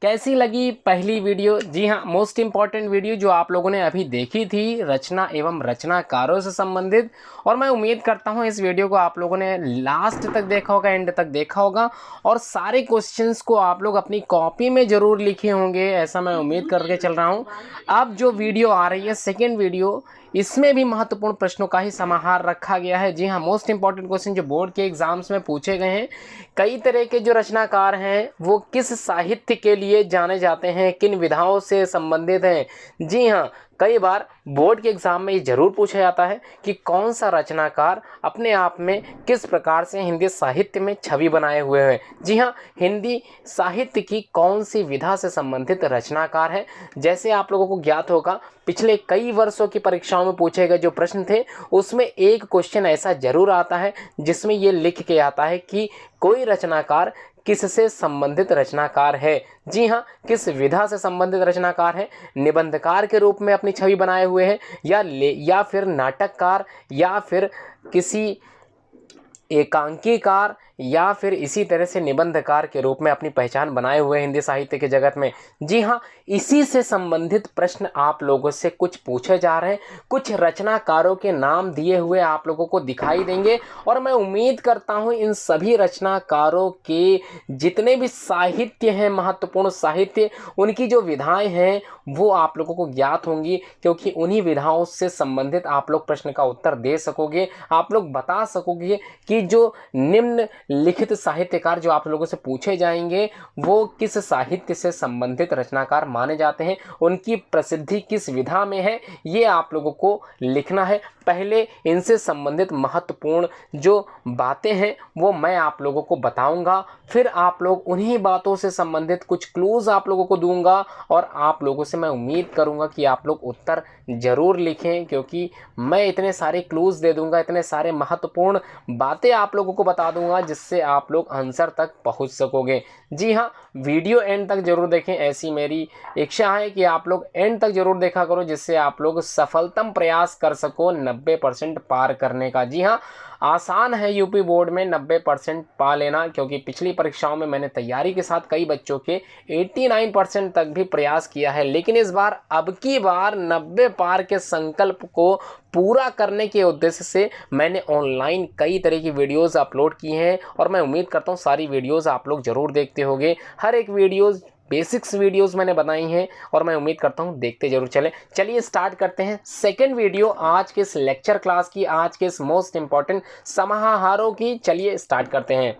कैसी लगी पहली वीडियो? जी हाँ, मोस्ट इम्पॉर्टेंट वीडियो जो आप लोगों ने अभी देखी थी, रचना एवं रचनाकारों से संबंधित। और मैं उम्मीद करता हूँ इस वीडियो को आप लोगों ने लास्ट तक देखा होगा, एंड तक देखा होगा, और सारे क्वेश्चंस को आप लोग अपनी कॉपी में ज़रूर लिखे होंगे, ऐसा मैं उम्मीद करके चल रहा हूँ। अब जो वीडियो आ रही है सेकेंड वीडियो, इसमें भी महत्वपूर्ण प्रश्नों का ही समाहार रखा गया है। जी हाँ, मोस्ट इंपॉर्टेंट क्वेश्चन जो बोर्ड के एग्जाम्स में पूछे गए हैं। कई तरह के जो रचनाकार हैं वो किस साहित्य के लिए जाने जाते हैं, किन विधाओं से संबंधित हैं। जी हाँ, कई बार बोर्ड के एग्जाम में ये जरूर पूछा जाता है कि कौन सा रचनाकार अपने आप में किस प्रकार से हिंदी साहित्य में छवि बनाए हुए हैं। जी हाँ, हिंदी साहित्य की कौन सी विधा से संबंधित रचनाकार है। जैसे आप लोगों को ज्ञात होगा, पिछले कई वर्षों की परीक्षाओं में पूछे गए जो प्रश्न थे उसमें एक क्वेश्चन ऐसा जरूर आता है जिसमें ये लिख के आता है कि कोई रचनाकार किससे संबंधित रचनाकार है। जी हाँ, किस विधा से संबंधित रचनाकार है। निबंधकार के रूप में अपनी छवि बनाए हुए हैं या फिर नाटककार, या फिर किसी एकांकीकार, या फिर इसी तरह से निबंधकार के रूप में अपनी पहचान बनाए हुए हिंदी साहित्य के जगत में। जी हाँ, इसी से संबंधित प्रश्न आप लोगों से कुछ पूछे जा रहे हैं। कुछ रचनाकारों के नाम दिए हुए आप लोगों को दिखाई देंगे, और मैं उम्मीद करता हूँ इन सभी रचनाकारों के जितने भी साहित्य हैं, महत्वपूर्ण साहित्य, उनकी जो विधाएं हैं वो आप लोगों को ज्ञात होंगी, क्योंकि उन्हीं विधाओं से संबंधित आप लोग प्रश्न का उत्तर दे सकोगे। आप लोग बता सकोगे कि जो निम्न लिखित साहित्यकार जो आप लोगों से पूछे जाएंगे वो किस साहित्य से संबंधित रचनाकार माने जाते हैं, उनकी प्रसिद्धि किस विधा में है, ये आप लोगों को लिखना है। पहले इनसे संबंधित महत्वपूर्ण जो बातें हैं वो मैं आप लोगों को बताऊंगा, फिर आप लोग उन्हीं बातों से संबंधित कुछ क्लूज आप लोगों को दूंगा, और आप लोगों से मैं उम्मीद करूंगा कि आप लोग उत्तर ज़रूर लिखें, क्योंकि मैं इतने सारे क्लूज दे दूंगा, इतने सारे महत्वपूर्ण बातें आप लोगों को बता दूंगा जिससे आप लोग आंसर तक पहुंच सकोगे। जी हाँ, वीडियो एंड तक जरूर देखें, ऐसी मेरी इच्छा है कि आप लोग एंड तक जरूर देखा करो, जिससे आप लोग सफलतम प्रयास कर सको 90% पार करने का। जी हाँ, आसान है यूपी बोर्ड में 90% पा लेना, क्योंकि पिछली परीक्षाओं में मैंने तैयारी के साथ कई बच्चों के 89% तक भी प्रयास किया है, लेकिन इस बार अब की बार 90 पार के संकल्प को पूरा करने के उद्देश्य से मैंने ऑनलाइन कई तरह की वीडियोस अपलोड की हैं, और मैं उम्मीद करता हूँ सारी वीडियोस आप लोग ज़रूर देखते होंगे। हर एक वीडियोस बेसिक्स वीडियोस मैंने बनाई हैं, और मैं उम्मीद करता हूँ देखते जरूर चलिए स्टार्ट करते हैं सेकंड वीडियो आज के इस लेक्चर क्लास की, आज के इस मोस्ट इंपॉर्टेंट समाहारों की। चलिए स्टार्ट करते हैं।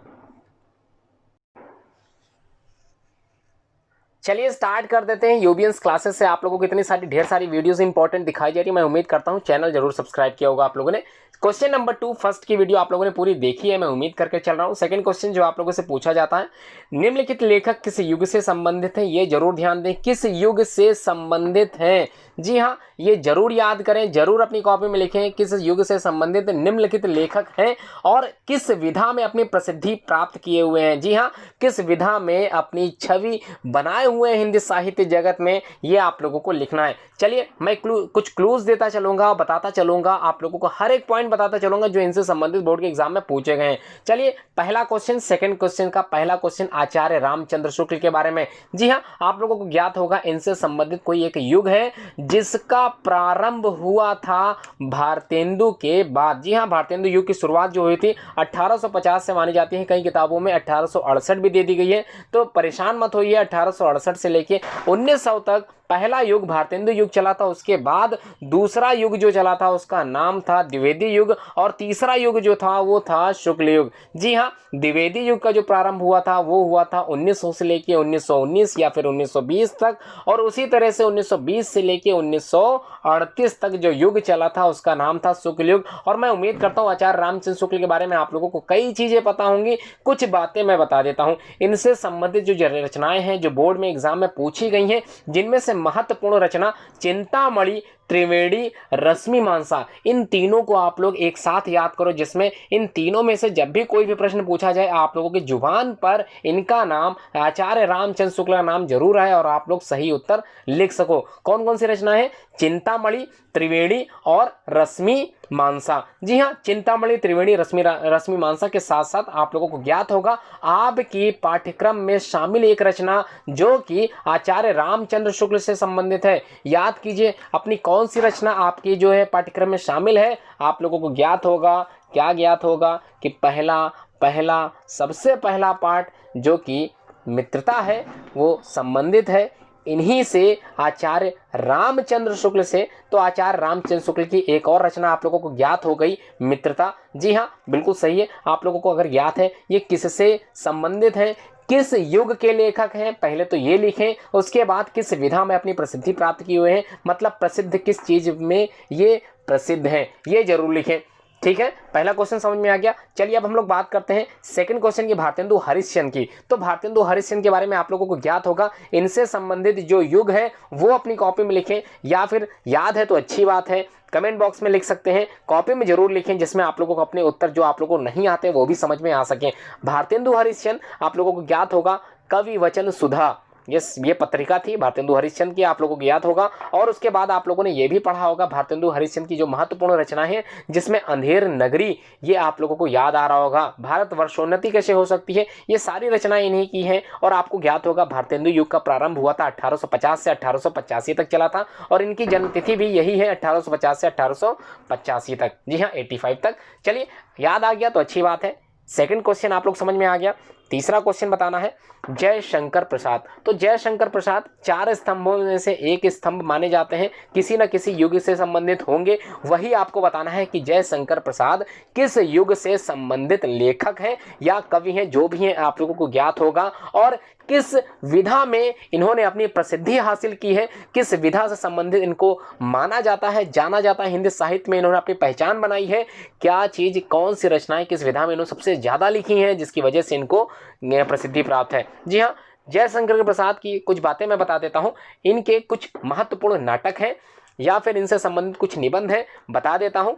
चलिए स्टार्ट कर देते हैं। यूबीएंस क्लासेस से आप लोगों को इतनी सारी ढेर सारी वीडियोस इंपॉर्टेंट दिखाई जा रही है। मैं उम्मीद करता हूं चैनल जरूर सब्सक्राइब किया होगा आप लोगों ने। क्वेश्चन नंबर 2 फर्स्ट की वीडियो आप लोगों ने पूरी देखी है, मैं उम्मीद करके चल रहा हूं। सेकंड क्वेश्चन जो आप लोगों से पूछा जाता है, निम्नलिखित लेखक किस युग से संबंधित हैं, ये जरूर ध्यान दें, किस युग से संबंधित हैं। जी हाँ, ये जरूर याद करें, जरूर अपनी कॉपी में लिखें किस युग से संबंधित निम्नलिखित लेखक हैं और किस विधा में अपनी प्रसिद्धि प्राप्त किए हुए हैं। जी हाँ, किस विधा में अपनी छवि बनाए हुए हैं हिंदी साहित्य जगत में, ये आप लोगों को लिखना है। चलिए मैं कुछ क्लूज देता चलूंगा, बताता चलूंगा आप लोगों को, हर एक पॉइंट बताता चलूंगा जो इनसे संबंधित बोर्ड के एग्जाम में पूछे गए हैं। चलिए पहला क्वेश्चन, सेकंड क्वेश्चन का पहला क्वेश्चन आचार्य रामचंद्र शुक्ल के बारे में। जी हाँ, आप लोगों को ज्ञात होगा इनसे संबंधित कोई एक युग है जिसका प्रारंभ हुआ था भारतेंदु के बाद। जी हाँ, भारतेंदु युग की शुरुआत जो हुई थी 1850 से मानी जाती है, कई किताबों में 1868 भी दे दी गई है, तो परेशान मत होइए। 1868 से लेके 1900 तक पहला युग भारतेंदु युग चला था। उसके बाद दूसरा युग जो चला था उसका नाम था द्विवेदी युग, और तीसरा युग जो था वो था शुक्ल युग। जी हाँ, द्विवेदी युग का जो प्रारंभ हुआ था वो हुआ था 1900 से लेके 1919 या फिर 1920 तक, और उसी तरह से 1920 से लेके 1938 तक जो युग चला था उसका नाम था शुक्ल युग। और मैं उम्मीद करता हूँ आचार्य रामचंद्र शुक्ल के बारे में आप लोगों को कई चीजें पता होंगी, कुछ बातें मैं बता देता हूँ। इनसे संबंधित जो रचनाएं हैं जो बोर्ड में एग्जाम में पूछी गई हैं, जिनमें से महत्वपूर्ण रचना चिंतामणि त्रिवेणी, रश्मिमांसा, इन तीनों को आप लोग एक साथ याद करो, जिसमें इन तीनों में से जब भी कोई भी प्रश्न पूछा जाए आप लोगों की जुबान पर इनका नाम, आचार्य रामचंद्र शुक्ल का नाम जरूर आए और आप लोग सही उत्तर लिख सको। कौन कौन सी रचना है? चिंतामणि, त्रिवेणी और रश्मिमांसा। जी हाँ, चिंतामणि, त्रिवेणी, रश्मिमांसा के साथ साथ आप लोगों को ज्ञात होगा आपकी पाठ्यक्रम में शामिल एक रचना जो कि आचार्य रामचंद्र शुक्ल से संबंधित है। याद कीजिए अपनी कौन सी रचना आपकी जो है पाठ्यक्रम में शामिल है। आप लोगों को ज्ञात होगा, क्या ज्ञात होगा कि पहला सबसे पहला पाठ जो कि मित्रता है वो संबंधित है इन्हीं से, आचार्य रामचंद्र शुक्ल से। तो आचार्य रामचंद्र शुक्ल की एक और रचना आप लोगों को ज्ञात हो गई, मित्रता। जी हाँ, बिल्कुल सही है। आप लोगों को अगर ज्ञात है ये किससे संबंधित है, किस युग के लेखक हैं, पहले तो ये लिखें, उसके बाद किस विधा में अपनी प्रसिद्धि प्राप्त किए हुए हैं, मतलब प्रसिद्ध किस चीज में ये प्रसिद्ध हैं, ये जरूर लिखें। ठीक है, पहला क्वेश्चन समझ में आ गया। चलिए अब हम लोग बात करते हैं सेकंड क्वेश्चन की, भारतेंदु हरिश्चंद्र की। तो भारतेंदु हरिश्चंद्र के बारे में आप लोगों को ज्ञात होगा, इनसे संबंधित जो युग है वो अपनी कॉपी में लिखें, या फिर याद है तो अच्छी बात है, कमेंट बॉक्स में लिख सकते हैं, कॉपी में जरूर लिखें, जिसमें आप लोगों को अपने उत्तर जो आप लोगों को नहीं आते वो भी समझ में आ सके। भारतेंदु हरिश्चंद्र आप लोगों को ज्ञात होगा कवि वचन सुधा, ये पत्रिका थी भारतेंदु हरिश्चंद्र की, आप लोगों को याद होगा। और उसके बाद आप लोगों ने ये भी पढ़ा होगा भारतेंदु हरिश्चंद्र की जो महत्वपूर्ण रचना है जिसमें अंधेर नगरी, ये आप लोगों को याद आ रहा होगा। भारत वर्षोन्नति कैसे हो सकती है, ये सारी रचनाएं इन्हीं की हैं। और आपको ज्ञात होगा भारतेंदु युग का प्रारंभ हुआ था 1850 से 1885 तक चला था, और इनकी जन्मतिथि भी यही है 1850 से 1885 तक। जी हाँ, 85 तक। चलिए, याद आ गया तो अच्छी बात है। सेकंड क्वेश्चन आप लोग समझ में आ गया। तीसरा क्वेश्चन बताना है जयशंकर प्रसाद। तो जयशंकर प्रसाद 4 स्तंभों में से एक स्तंभ माने जाते हैं, किसी न किसी युग से संबंधित होंगे। वही आपको बताना है कि जयशंकर प्रसाद किस युग से संबंधित लेखक हैं या कवि हैं, जो भी हैं आप लोगों को ज्ञात होगा, और किस विधा में इन्होंने अपनी प्रसिद्धि हासिल की है, किस विधा से संबंधित इनको माना जाता है, जाना जाता है, हिंदी साहित्य में इन्होंने अपनी पहचान बनाई है, क्या चीज़, कौन सी रचनाएं किस विधा में इन्होंने सबसे ज़्यादा लिखी हैं जिसकी वजह से इनको प्रसिद्धि प्राप्त है। जी हाँ, जयशंकर प्रसाद की कुछ बातें मैं बता देता हूँ। इनके कुछ महत्वपूर्ण नाटक हैं या फिर इनसे संबंधित कुछ निबंध हैं, बता देता हूँ।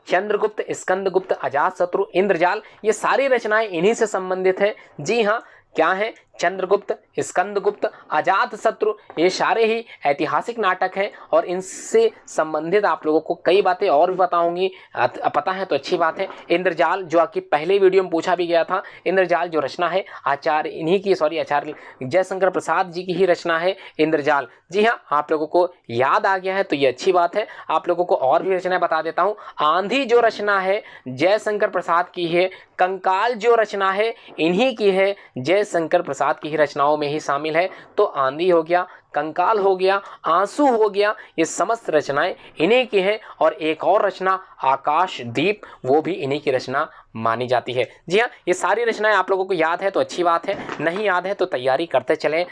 चंद्रगुप्त, स्कंदगुप्त, अजातशत्रु, इंद्रजाल, ये सारी रचनाएं इन्हीं से संबंधित हैं। जी हाँ, क्या है? चंद्रगुप्त, स्कंदगुप्त, अजातशत्रु, ये सारे ही ऐतिहासिक नाटक हैं और इनसे संबंधित आप लोगों को कई बातें और भी बताऊंगी, पता है तो अच्छी बात है। इंद्रजाल जो आपकी पहले वीडियो में पूछा भी गया था, इंद्रजाल जो रचना है आचार्य जयशंकर प्रसाद जी की ही रचना है इंद्रजाल। जी हाँ, आप लोगों को याद आ गया है तो ये अच्छी बात है। आप लोगों को और भी रचनाएं बता देता हूँ। आंधी जो रचना है जयशंकर प्रसाद की है, कंकाल जो रचना है इन्हीं की है, जयशंकर प्रसाद की ही रचनाओं में ही शामिल है। तो आंधी हो गया, कंकाल हो गया, आंसू हो गया, ये समस्त रचनाएं इन्हीं की हैं। और एक और रचना आकाशदीप, वो भी इन्हीं की रचना मानी जाती है। जी हाँ, ये सारी रचनाएं आप लोगों को याद है तो अच्छी बात है, नहीं याद है तो तैयारी करते चलें,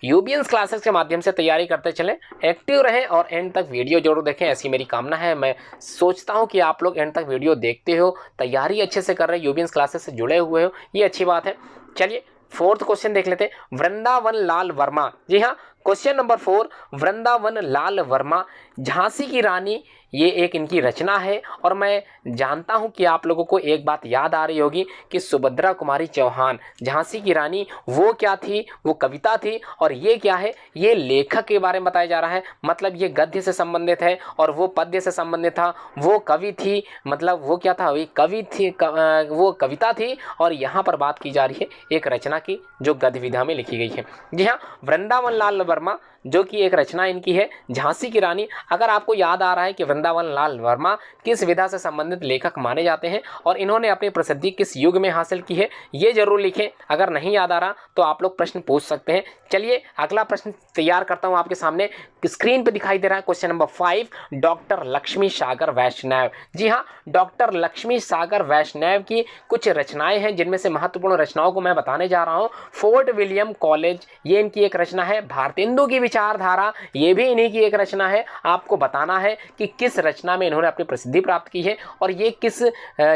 यूबीएंस क्लासेस के माध्यम से तैयारी करते चलें, एक्टिव रहें और एंड तक वीडियो जरूर देखें, ऐसी मेरी कामना है। मैं सोचता हूं कि आप लोग एंड तक वीडियो देखते हो, तैयारी अच्छे से कर रहे हो, यूबीएंस क्लासेस से जुड़े हुए हो, ये अच्छी बात है। चलिए फोर्थ क्वेश्चन देख लेते हैं। वृंदावन लाल वर्मा, जी हाँ, क्वेश्चन नंबर 4, वृंदावन लाल वर्मा, झांसी की रानी, ये एक इनकी रचना है। और मैं जानता हूं कि आप लोगों को एक बात याद आ रही होगी कि सुभद्रा कुमारी चौहान, झांसी की रानी, वो क्या थी? वो कविता थी। और ये क्या है? ये लेखक के बारे में बताया जा रहा है, मतलब ये गद्य से संबंधित है और वो पद्य से संबंधित था। वो कवि थी, मतलब वो क्या था? वही कवि थी, वो कविता थी। और यहाँ पर बात की जा रही है एक रचना की जो गद्य विधा में लिखी गई है। जी हाँ, वृंदावन लाल वर्मा जो कि एक रचना इनकी है, झांसी की रानी। अगर आपको याद आ रहा है कि वृंदावन लाल वर्मा किस विधा से संबंधित लेखक माने जाते हैं और इन्होंने अपनी प्रसिद्धि किस युग में हासिल की है, ये जरूर लिखें। अगर नहीं याद आ रहा तो आप लोग प्रश्न पूछ सकते हैं। चलिए अगला प्रश्न तैयार करता हूं आपके सामने, स्क्रीन पे दिखाई दे रहा है क्वेश्चन नंबर 5, डॉक्टर लक्ष्मी सागर वैष्णव। जी हाँ, डॉक्टर लक्ष्मी सागर वैष्णव की कुछ रचनाएं हैं जिनमें से महत्वपूर्ण रचनाओं को मैं बताने जा रहा हूं। फोर्ट विलियम कॉलेज, ये इनकी एक रचना है। भारतेंदु की विचारधारा, ये भी इन्हीं की एक रचना है। आपको बताना है कि किस रचना में इन्होंने अपनी प्रसिद्धि प्राप्त की है और ये किस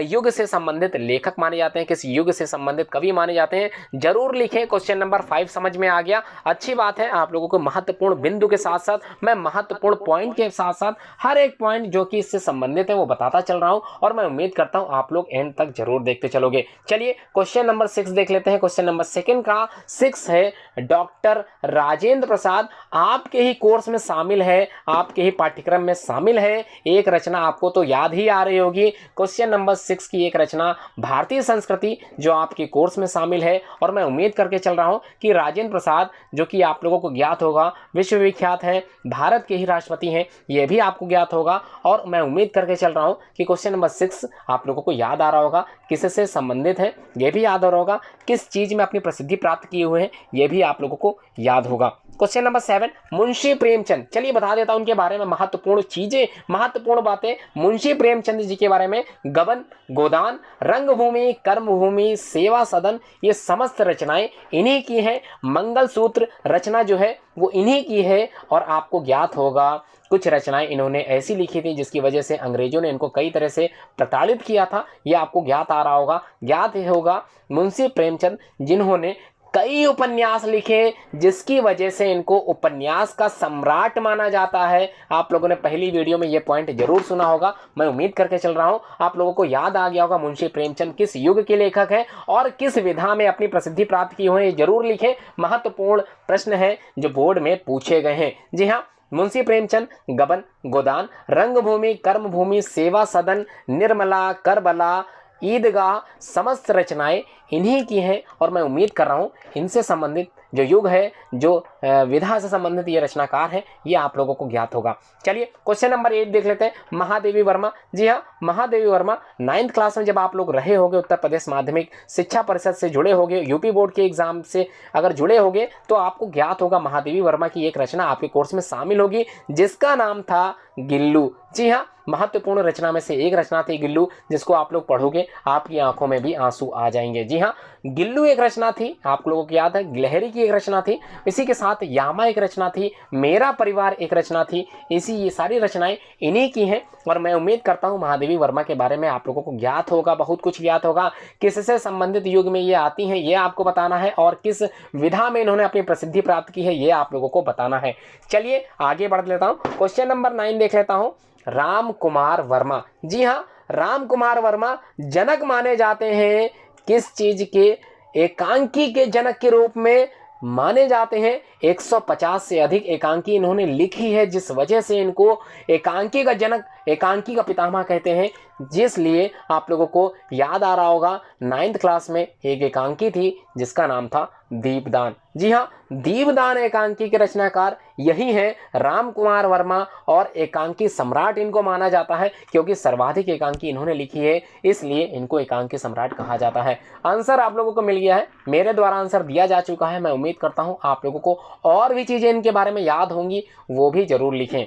युग से संबंधित लेखक माने जाते हैं, किस युग से संबंधित कवि माने जाते हैं, जरूर लिखें। क्वेश्चन नंबर 5 समझ में आ गया, अच्छी बात है। आप लोगों को महत्वपूर्ण बिंदु के साथ साथ मैं महत्वपूर्ण पॉइंट के साथ साथ हर एक पॉइंट जो कि इससे संबंधित है वो बताता चल रहा हूं और मैं उम्मीद करता हूं आप लोग एंड तक जरूर देखते चलोगे। चलिए क्वेश्चन नंबर 6 देख लेते हैं। क्वेश्चन नंबर 2 का 6 है, डॉक्टर राजेंद्र प्रसाद आपके ही कोर्स में शामिल है, आपके ही पाठ्यक्रम में शामिल है। एक रचना आपको तो याद ही आ रही होगी, क्वेश्चन नंबर 6 की एक रचना भारतीय संस्कृति जो आपके कोर्स में शामिल है और मैं उम्मीद करके चल रहा हूं कि राजेंद्र प्रसाद जो कि आप लोगों को ज्ञात होगा विश्वविख्यात है, भारत के ही राष्ट्रपति हैं, यह भी आपको ज्ञात होगा और मैं उम्मीद करके चल रहा हूं कि क्वेश्चन नंबर 6 आप लोगों को याद आ रहा होगा, किससे संबंधित है यह भी याद आ रहा होगा, किस चीज में अपनी प्रसिद्धि प्राप्त किए हुए हैं यह भी आप लोगों को याद होगा। क्वेश्चन नंबर 7, मुंशी प्रेमचंद, चलिए बता देता हूं उनके बारे में महत्वपूर्ण चीजें, महत्वपूर्ण बातें मुंशी प्रेमचंद जी के बारे में। गबन, गोदान, रंगभूमि, कर्मभूमि, सेवा सदन, ये समस्त रचनाएं इन्हीं की हैं। मंगलसूत्र रचना जो है वो इन्हीं की है और आपको ज्ञात होगा कुछ रचनाएं इन्होंने ऐसी लिखी थी जिसकी वजह से अंग्रेजों ने इनको कई तरह से प्रताड़ित किया था, ये आपको ज्ञात आ रहा होगा, ज्ञात होगा मुंशी प्रेमचंद जिन्होंने कई उपन्यास लिखे जिसकी वजह से इनको उपन्यास का सम्राट माना जाता है। आप लोगों ने पहली वीडियो में ये पॉइंट जरूर सुना होगा, मैं उम्मीद करके चल रहा हूं आप लोगों को याद आ गया होगा मुंशी प्रेमचंद किस युग के लेखक हैं और किस विधा में अपनी प्रसिद्धि प्राप्त की हुई है, जरूर लिखें। महत्वपूर्ण प्रश्न है जो बोर्ड में पूछे गए हैं। जी हाँ, मुंशी प्रेमचंद गबन, गोदान, रंगभूमि, कर्मभूमि, सेवा सदन, निर्मला, करबला, ईदगाह, समस्त रचनाएं इन्हीं की हैं और मैं उम्मीद कर रहा हूं इनसे संबंधित जो युग है, जो विधा से संबंधित ये रचनाकार है, ये आप लोगों को ज्ञात होगा। चलिए क्वेश्चन नंबर 8 देख लेते हैं, महादेवी वर्मा। जी हाँ, महादेवी वर्मा 9th क्लास में जब आप लोग रहे होंगे, उत्तर प्रदेश माध्यमिक शिक्षा परिषद से जुड़े होंगे, यूपी बोर्ड के एग्जाम से अगर जुड़े होंगे तो आपको ज्ञात होगा महादेवी वर्मा की एक रचना आपके कोर्स में शामिल होगी जिसका नाम था गिल्लू। जी हाँ, महत्वपूर्ण रचना में से एक रचना थी गिल्लू, जिसको आप लोग पढ़ोगे आपकी आंखों में भी आंसू आ जाएंगे। जी हाँ, गिल्लू एक रचना थी, आप लोगों को याद है, गिलहरी की एक रचना थी, इसी के साथ यामा एक रचना थी, मेरा परिवार एक रचना थी, ये सारी रचनाएं इन्हीं की हैं और मैं उम्मीद करता हूं महादेवी वर्मा के बारे में आप लोगों को ज्ञात होगा, बहुत कुछ ज्ञात होगा। किससे संबंधित युग में ये आती हैं ये आपको बताना है और किस विधा में इन्होंने अपनी प्रसिद्धि प्राप्त की है ये आप लोगों को बताना है। चलिए आगे बढ़ लेता हूं, क्वेश्चन नंबर 9 देख लेता हूं, राम कुमार वर्मा। जी हाँ, राम कुमार वर्मा जनक माने जाते हैं, किस चीज के, एकांकी के जनक के रूप में माने जाते हैं। 150 से अधिक एकांकी इन्होंने लिखी है जिस वजह से इनको एकांकी का जनक, एकांकी का पितामह कहते हैं, जिसलिए आप लोगों को याद आ रहा होगा 9th क्लास में एक एकांकी थी जिसका नाम था दीपदान। जी हाँ, दीपदान एकांकी के रचनाकार यही हैं राम कुमार वर्मा और एकांकी सम्राट इनको माना जाता है क्योंकि सर्वाधिक एकांकी इन्होंने लिखी है, इसलिए इनको एकांकी सम्राट कहा जाता है। आंसर आप लोगों को मिल गया है, मेरे द्वारा आंसर दिया जा चुका है। मैं उम्मीद करता हूं आप लोगों को और भी चीजें इनके बारे में याद होंगी, वो भी जरूर लिखें।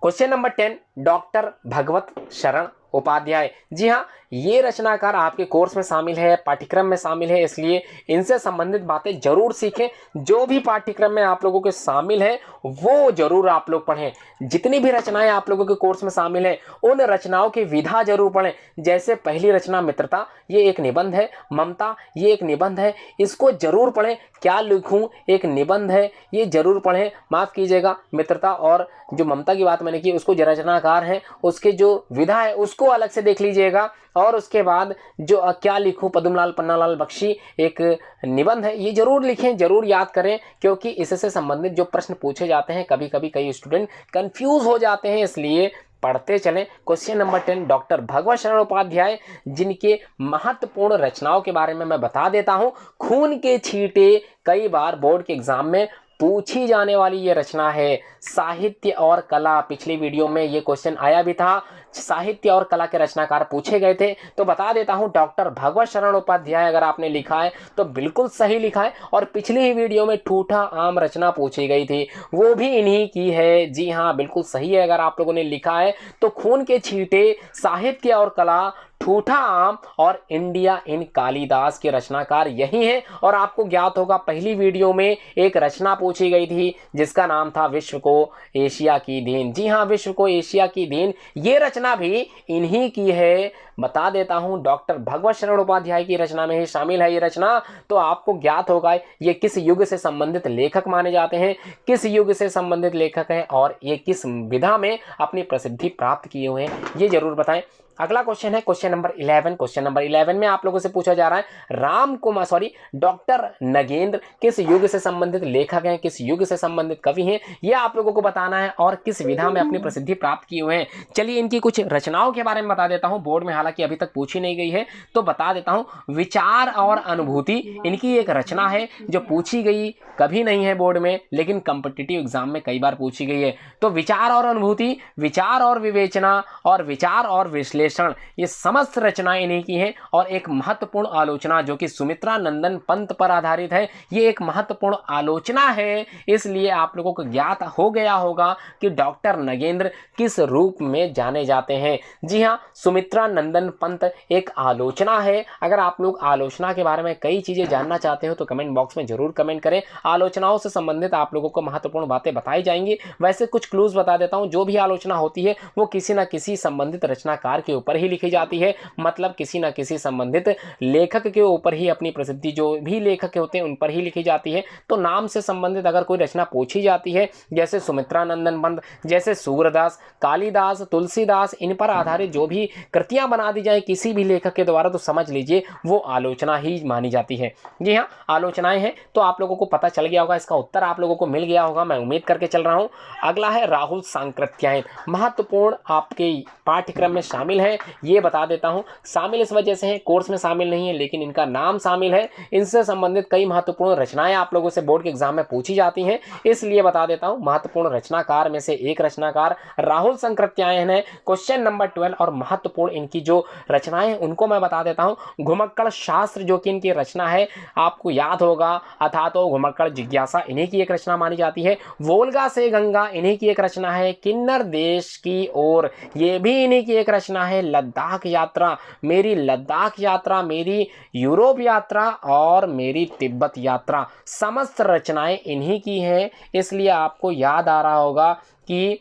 क्वेश्चन नंबर 10, डॉक्टर भगवत शरण उपाध्याय। जी हाँ, ये रचनाकार आपके कोर्स में शामिल है, पाठ्यक्रम में शामिल है, इसलिए इनसे संबंधित बातें जरूर सीखें। जो भी पाठ्यक्रम में आप लोगों के शामिल है वो जरूर आप लोग पढ़ें। जितनी भी रचनाएं आप लोगों के कोर्स में शामिल है उन रचनाओं की विधा जरूर पढ़ें। जैसे पहली रचना मित्रता, ये एक निबंध है, ममता ये एक निबंध है, इसको जरूर पढ़ें। क्या लिखूं एक निबंध है, ये जरूर पढ़ें। माफ कीजिएगा, मित्रता और जो ममता की बात मैंने की उसको जो रचनाकार है उसके जो विधा है उसको अलग से देख लीजिएगा। और उसके बाद जो क्या लिखूं पद्मलाल पन्नालाल बख्शी एक निबंध है, ये जरूर लिखें, जरूर याद करें क्योंकि इससे संबंधित जो प्रश्न पूछे जाते हैं कभी कभी कई स्टूडेंट कंफ्यूज हो जाते हैं, इसलिए पढ़ते चलें। क्वेश्चन नंबर 10, डॉक्टर भगवत शरण उपाध्याय, जिनके महत्वपूर्ण रचनाओं के बारे में मैं बता देता हूं। खून के छींटे कई बार बोर्ड के एग्जाम में पूछी जाने वाली ये रचना है। साहित्य और कला, पिछली वीडियो में ये क्वेश्चन आया भी था, साहित्य और कला के रचनाकार पूछे गए थे, तो बता देता हूं डॉक्टर भगवत शरण उपाध्याय अगर आपने लिखा है तो बिल्कुल सही लिखा है। और पिछली ही वीडियो में ठूठा आम रचना पूछी गई थी, वो भी इन्हीं की है। जी हाँ, बिल्कुल सही है। अगर आप लोगों ने लिखा है तो खून के छींटे, साहित्य और कला, ठूठा आम और इंडिया इन कालिदास के रचनाकार यही हैं। और आपको ज्ञात होगा पहली वीडियो में एक रचना पूछी गई थी जिसका नाम था विश्व को एशिया की देन। जी हाँ, विश्व को एशिया की देन, ये रचना भी इन्हीं की है। बता देता हूं डॉक्टर भगवत शरण उपाध्याय की रचना में ही शामिल है ये रचना। तो आपको ज्ञात होगा ये किस युग से संबंधित लेखक माने जाते हैं, किस युग से संबंधित लेखक हैं और ये किस विधा में अपनी प्रसिद्धि प्राप्त किए हुए हैं, ये जरूर बताएं। अगला क्वेश्चन है क्वेश्चन नंबर 11। क्वेश्चन नंबर 11 में आप लोगों से पूछा जा रहा है डॉक्टर नगेंद्र किस युग से संबंधित लेखक हैं, किस युग से संबंधित कवि हैं, ये आप लोगों को बताना है और किस विधा में अपनी प्रसिद्धि प्राप्त किए हुए हैं। चलिए इनकी कुछ रचनाओं के बारे में बता देता हूं, बोर्ड में हालांकि अभी तक पूछी नहीं गई है तो बता देता हूं। विचार और अनुभूति इनकी एक रचना है जो पूछी गई कभी नहीं है बोर्ड में, लेकिन कॉम्पिटिटिव एग्जाम में कई बार पूछी गई है। तो विचार और अनुभूति, विचार और विवेचना और विचार और विश्लेषण, ये समस्त रचनाएं इन्हीं की हैं। और एक महत्वपूर्ण आलोचना जो कि सुमित्रा नंदन पंत पर आधारित है, ये एक महत्वपूर्ण आलोचना है। इसलिए आप लोगों को ज्ञात हो गया होगा कि डॉक्टर नगेंद्र किस रूप में जाने जाते हैं। जी हाँ, सुमित्रा नंदन पंत एक आलोचना है। अगर आप लोग आलोचना के बारे में कई चीजें जानना चाहते हो तो कमेंट बॉक्स में जरूर कमेंट करें। आलोचनाओं से संबंधित आप लोगों को महत्वपूर्ण बातें बताई जाएंगी। वैसे कुछ क्लूज बता देता हूं, जो भी आलोचना होती है वो किसी न किसी संबंधित रचनाकार के ऊपर ही लिखी जाती है, मतलब किसी न किसी संबंधित लेखक के ऊपर ही अपनी प्रसिद्धि, जो भी लेखक होते हैं उन पर ही लिखी जाती है। तो नाम से संबंधित अगर कोई रचना पूछी जाती है, जैसे सुमित्रा नंदन पंत, जैसे सूरदास, कालिदास, तुलसीदास, इन पर आधारित जो भी कृतियां बना दी जाए किसी भी लेखक के द्वारा, तो समझ लीजिए वो आलोचना ही मानी जाती है। जी हाँ, आलोचनाएं हैं। तो आप लोगों को पता चल गया होगा, इसका उत्तर आप लोगों को मिल गया होगा, मैं उम्मीद करके चल रहा हूं। अगला है राहुल सांकृत्यायन, महत्वपूर्ण आपके पाठ्यक्रम में शामिल है, ये बता देता हूं। शामिल इस वजह से है, कोर्स में शामिल नहीं है लेकिन इनका नाम शामिल है। इनसे संबंधित कई महत्वपूर्ण रचनाएं आप लोगों से बोर्ड के एग्जाम में पूछी जाती हैं, इसलिए बता देता हूं। महत्वपूर्ण रचनाकार में से एक रचनाकार राहुल सांकृत्यायन है। क्वेश्चन नंबर 12 और महत्वपूर्ण इनकी जो रचनाएं उनको मैं बता देता हूं। घुमक्कड़ शास्त्र जो कि इनकी रचना है, आपको याद होगा, अथातो घुमक्कड़ जिज्ञासा इन्हीं की एक रचना मानी जाती है। वोल्गा से गंगा इन्हीं की एक रचना है। किन्नर देश की ओर ये भी इन्हीं की एक रचना है। लद्दाख यात्रा, मेरी लद्दाख यात्रा, मेरी यूरोप यात्रा और मेरी तिब्बत यात्रा, समस्त रचनाएं इन्हीं की हैं। इसलिए आपको याद आ रहा होगा कि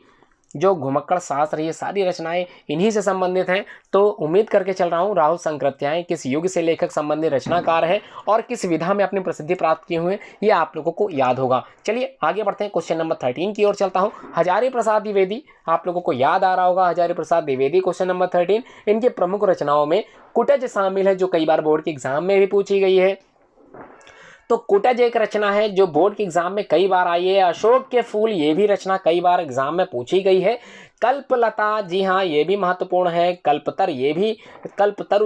जो घुमक्कड़ शास्त्र, ये सारी रचनाएं इन्हीं से संबंधित हैं। तो उम्मीद करके चल रहा हूं राहुल सांकृत्यायन किस युग से लेखक संबंधित रचनाकार है और किस विधा में अपनी प्रसिद्धि प्राप्त किए हुए हैं, ये आप लोगों को याद होगा। चलिए आगे बढ़ते हैं, क्वेश्चन नंबर 13 की ओर चलता हूं। हजारी प्रसाद द्विवेदी, आप लोगों को याद आ रहा होगा हजारी प्रसाद द्विवेदी। क्वेश्चन नंबर 13, इनके प्रमुख रचनाओं में कुटज शामिल है, जो कई बार बोर्ड के एग्जाम में भी पूछी गई है। तो कुटज एक रचना है जो बोर्ड के एग्जाम में कई बार आई है। अशोक के फूल, ये भी रचना कई बार एग्जाम में पूछी गई है। कल्पलता, जी हाँ, ये भी महत्वपूर्ण है। कल्पतरु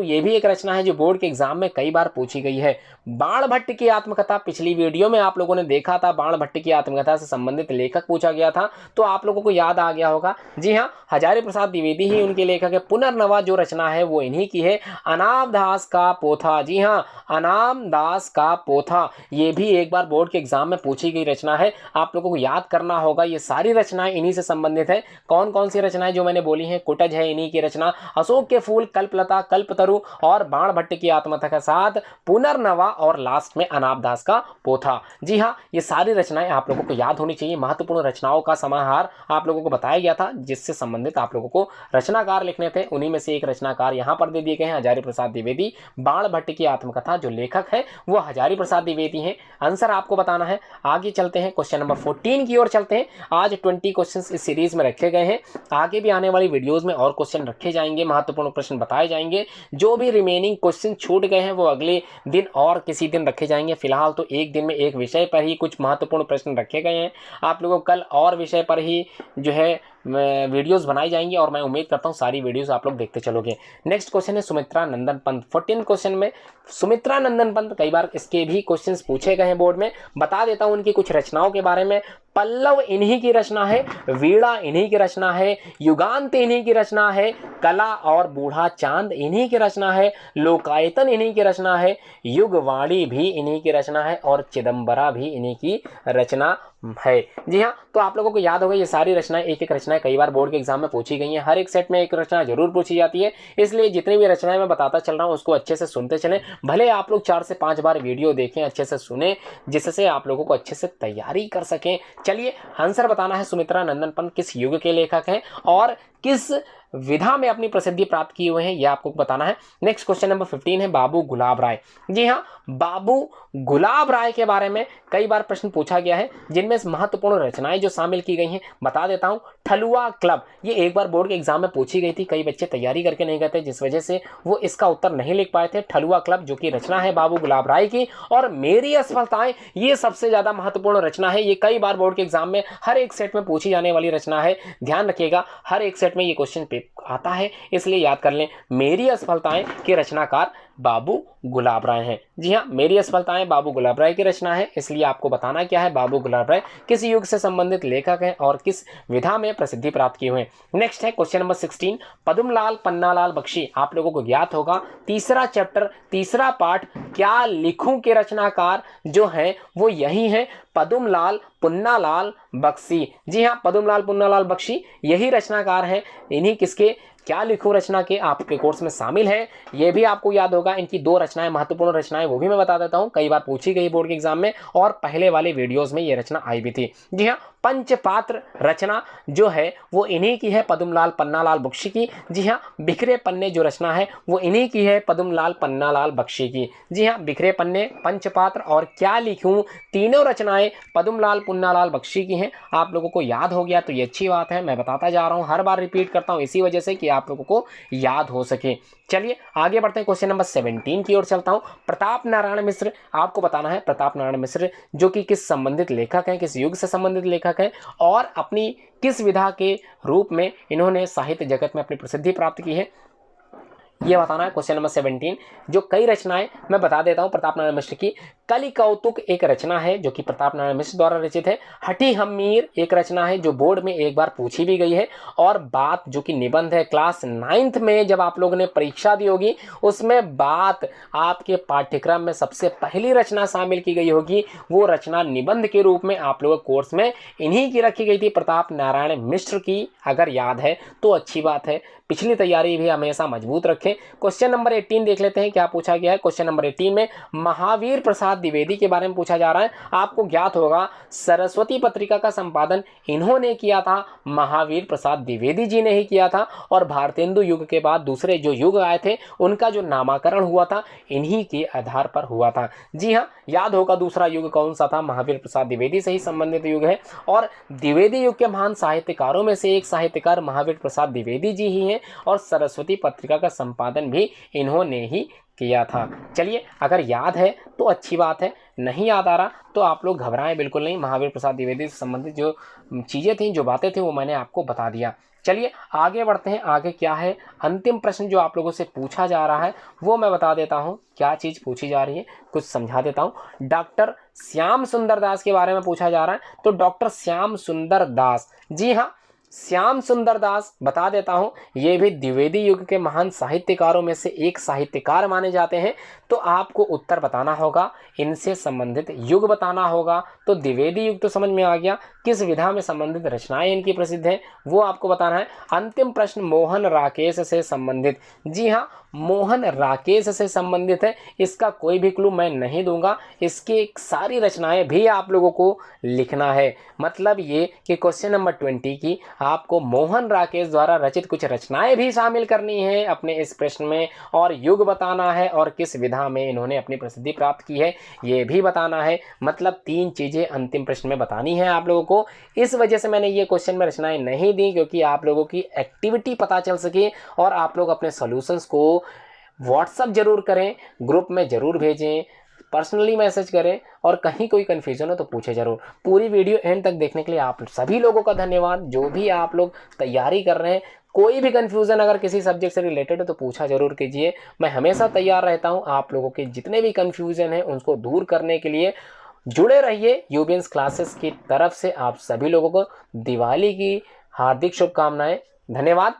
ये भी एक रचना है जो बोर्ड के एग्जाम में कई बार पूछी गई है। बाणभट्ट की आत्मकथा, पिछली वीडियो में आप लोगों ने देखा था, बाणभट्ट की आत्मकथा से संबंधित लेखक पूछा गया था, तो आप लोगों को याद आ गया होगा। जी हाँ, हजारी प्रसाद द्विवेदी ही उनके लेखक है। पुनर्नवा जो रचना है वो इन्हीं की है। अनाम दास का पोथा, जी हाँ, अनाम दास का पोथा, ये भी एक बार बोर्ड के एग्जाम में पूछी गई रचना है। आप लोगों को याद करना होगा, ये सारी रचनाएं इन्हीं से संबंधित है। कौन कौन सी रचनाएं जो मैंने बोली हैं, कुटज है इन्हीं की रचना, अशोक के फूल, कल्पलता, कल्पतरु और बाणभट्ट की आत्मकथा के साथ पुनर्नवा और लास्ट में अनाबदास का पोथा। जी हाँ, ये सारी रचनाएं आप लोगों को याद होनी चाहिए। महत्वपूर्ण रचनाओं का समाहार आप लोगों को बताया गया था, जिससे संबंधित आप लोगों को रचनाकार लिखने थे। उन्हीं में से एक रचनाकार यहाँ पर दे दिए गए हैं, हजारी प्रसाद द्विवेदी। बाणभट्ट की आत्मकथा जो लेखक है वो हजारी प्रसाद द्विवेदी हैं। आंसर आपको बताना है। आगे चलते हैं, क्वेश्चन नंबर 14 की ओर चलते हैं। आज 20 क्वेश्चन इस सीरीज में रखे गए हैं। आगे भी आने वाली वीडियोस में और क्वेश्चन रखे जाएंगे, महत्वपूर्ण प्रश्न बताए जाएंगे। जो भी रिमेनिंग क्वेश्चन छूट गए हैं वो अगले दिन और किसी दिन रखे जाएंगे। फिलहाल तो एक दिन में एक विषय पर ही कुछ महत्वपूर्ण प्रश्न रखे गए हैं। आप लोगों को कल और विषय पर ही जो है वीडियोस बनाई जाएंगी और मैं उम्मीद करता हूँ सारी वीडियोस आप लोग देखते चलोगे। नेक्स्ट क्वेश्चन है सुमित्रा नंदन पंत। 14 क्वेश्चन में सुमित्रा नंदन पंत, कई बार इसके भी क्वेश्चंस पूछे गए हैं बोर्ड में। बता देता हूँ उनकी कुछ रचनाओं के बारे में। पल्लव इन्हीं की रचना है, वीणा इन्हीं की रचना है, युगांत इन्हीं की रचना है, कला और बूढ़ा चांद इन्हीं की रचना है, लोकायतन इन्हीं की रचना है, युगवाणी भी इन्हीं की रचना है और चिदंबरा भी इन्हीं की रचना है। जी हाँ, तो आप लोगों को याद होगा ये सारी रचनाएं, एक एक रचनाएं कई बार बोर्ड के एग्जाम में पूछी गई हैं। हर एक सेट में एक रचना जरूर पूछी जाती है, इसलिए जितनी भी रचनाएं मैं बताता चल रहा हूँ उसको अच्छे से सुनते चलें। भले आप लोग 4 से 5 बार वीडियो देखें, अच्छे से सुने, जिससे आप लोगों को अच्छे से तैयारी कर सकें। चलिए आंसर बताना है, सुमित्रा नंदन पंत किस युग के लेखक हैं और किस विधा में अपनी प्रसिद्धि प्राप्त किए हुए हैं, यह आपको बताना है। नेक्स्ट क्वेश्चन नंबर 15 है बाबू गुलाब राय। जी हाँ, बाबू गुलाब राय के बारे में कई बार प्रश्न पूछा गया है, जिनमें महत्वपूर्ण रचनाएं जो शामिल की गई हैं बता देता हूं। ठलुआ क्लब, ये एक बार बोर्ड के एग्जाम में पूछी गई थी, कई बच्चे तैयारी करके नहीं गए थे, जिस वजह से वो इसका उत्तर नहीं लिख पाए थे। ठलुआ क्लब जो कि रचना है बाबू गुलाब राय की। और मेरी असफलताएं, ये सबसे ज्यादा महत्वपूर्ण रचना है, ये कई बार बोर्ड के एग्जाम में हर एक सेट में पूछी जाने वाली रचना है। ध्यान रखिएगा, हर एक सेट में ये क्वेश्चन आता है, इसलिए याद कर लें। मेरी असफलताएं के रचनाकार बाबू गुलाब राय हैं। जी हाँ, मेरी असफलताएं बाबू गुलाब राय की रचना है, इसलिए आपको बताना क्या है, बाबू गुलाब राय किस युग से संबंधित लेखक हैं और किस विधा में प्रसिद्धि प्राप्त किए हुए हैं। नेक्स्ट है क्वेश्चन नंबर 16, पद्मलाल पन्नालाल बख्शी। आप लोगों को ज्ञात होगा तीसरा चैप्टर, तीसरा पार्ट, क्या लिखूं के रचनाकार जो है वो यही है, पद्मलाल पुन्नालाल बख्शी। जी हाँ, पद्मलाल पुन्नालाल बख्शी यही रचनाकार हैं। इन्हीं किसके क्या लिखूं रचना के आपके कोर्स में शामिल है। ये भी आपको याद होगा, इनकी 2 रचनाएं, महत्वपूर्ण रचनाएं, वो भी मैं बता देता हूं, कई बार पूछी गई बोर्ड के एग्जाम में और पहले वाले वीडियोस में ये रचना आई भी थी। जी हाँ, पंचपात्र रचना जो है वो इन्हीं की है, पद्मलाल पन्नालाल बख्शी की। जी हाँ, बिखरे पन्ने जो रचना है वो इन्हीं की है, पद्मलाल पन्नालाल बख्शी की। जी हाँ, बिखरे पन्ने, पंचपात्र और क्या लिखूं, तीनों रचनाएं पद्मलाल पुन्नालाल बख्शी की हैं। आप लोगों को याद हो गया तो ये अच्छी बात है, मैं बताता जा रहा हूँ, हर बार रिपीट करता हूँ इसी वजह से कि आप लोगों को याद हो सके। चलिए आगे बढ़ते हैं, क्वेश्चन नंबर 17 की ओर चलता हूं। प्रताप नारायण मिश्र, आपको बताना है प्रताप नारायण मिश्र जो कि किस संबंधित लेखक हैं, किस युग से संबंधित लेखक हैं और अपनी किस विधा के रूप में इन्होंने साहित्य जगत में अपनी प्रसिद्धि प्राप्त की है, ये बताना है। क्वेश्चन नंबर 17, जो कई रचनाएं मैं बता देता हूं प्रताप नारायण मिश्र की। कलि कौतुक एक रचना है जो कि प्रताप नारायण मिश्र द्वारा रचित है। हठी हम्मीर एक रचना है जो बोर्ड में एक बार पूछी भी गई है। और बात जो कि निबंध है, क्लास 9th में जब आप लोगों ने परीक्षा दी होगी उसमें बात आपके पाठ्यक्रम में सबसे पहली रचना शामिल की गई होगी, वो रचना निबंध के रूप में आप लोगों के कोर्स में इन्हीं की रखी गई थी, प्रताप नारायण मिश्र की। अगर याद है तो अच्छी बात है, पिछली तैयारी भी हमेशा मजबूत रखें। क्वेश्चन नंबर 18 देख लेते हैं क्या पूछा गया है। क्वेश्चन नंबर 18 में महावीर प्रसाद द्विवेदी के बारे में पूछा जा रहा है। आपको ज्ञात होगा सरस्वती पत्रिका का संपादन इन्होंने किया था, महावीर प्रसाद द्विवेदी जी ने ही किया था। और भारतेंदु युग के बाद दूसरे जो युग आए थे उनका जो नामकरण हुआ था इन्हीं के आधार पर हुआ था। जी हाँ, याद होगा दूसरा युग कौन सा था, महावीर प्रसाद द्विवेदी से ही संबंधित युग है। और द्विवेदी युग के महान साहित्यकारों में से एक साहित्यकार महावीर प्रसाद द्विवेदी जी ही हैं और सरस्वती पत्रिका का संपादन भी इन्होंने ही किया था। चलिए अगर याद है तो अच्छी बात है, नहीं याद आ रहा तो आप लोग घबराएं बिल्कुल नहीं। महावीर प्रसाद द्विवेदी से संबंधित जो चीज़ें थी, जो बातें थी, वो मैंने आपको बता दिया। चलिए आगे बढ़ते हैं। आगे क्या है, अंतिम प्रश्न जो आप लोगों से पूछा जा रहा है वो मैं बता देता हूँ क्या चीज़ पूछी जा रही है, कुछ समझा देता हूँ। डॉक्टर श्याम सुंदर दास के बारे में पूछा जा रहा है। तो डॉक्टर श्याम सुंदर दास, जी हाँ, श्याम सुंदर दास बता देता हूं, ये भी द्विवेदी युग के महान साहित्यकारों में से एक साहित्यकार माने जाते हैं। तो आपको उत्तर बताना होगा, इनसे संबंधित युग बताना होगा। तो द्विवेदी युग तो समझ में आ गया, किस विधा में संबंधित रचनाएं इनकी प्रसिद्ध हैं वो आपको बताना है। अंतिम प्रश्न मोहन राकेश से संबंधित, जी हाँ, मोहन राकेश से संबंधित है। इसका कोई भी क्लू मैं नहीं दूंगा, इसकी सारी रचनाएं भी आप लोगों को लिखना है। मतलब ये कि क्वेश्चन नंबर 20 की आपको मोहन राकेश द्वारा रचित कुछ रचनाएं भी शामिल करनी है अपने इस प्रश्न में, और युग बताना है और किस विधा में इन्होंने अपनी प्रसिद्धि प्राप्त की है ये भी बताना है। मतलब 3 चीजें अंतिम प्रश्न में बतानी है आप लोगों को। इस वजह से मैंने ये क्वेश्चन में रचनाएं नहीं दी, क्योंकि आप लोगों की एक्टिविटी पता चल सके और आप लोग अपने सॉल्यूशंस को व्हाट्सएप जरूर करें, ग्रुप में जरूर भेजें, पर्सनली मैसेज करें और कहीं कोई कन्फ्यूज़न हो तो पूछे ज़रूर। पूरी वीडियो एंड तक देखने के लिए आप सभी लोगों का धन्यवाद। जो भी आप लोग तैयारी कर रहे हैं, कोई भी कन्फ्यूज़न अगर किसी सब्जेक्ट से रिलेटेड है तो पूछा ज़रूर कीजिए। मैं हमेशा तैयार रहता हूँ आप लोगों के जितने भी कन्फ्यूज़न हैं उनको दूर करने के लिए। जुड़े रहिए यूबियंस क्लासेस की तरफ से। आप सभी लोगों को दिवाली की हार्दिक शुभकामनाएं। धन्यवाद।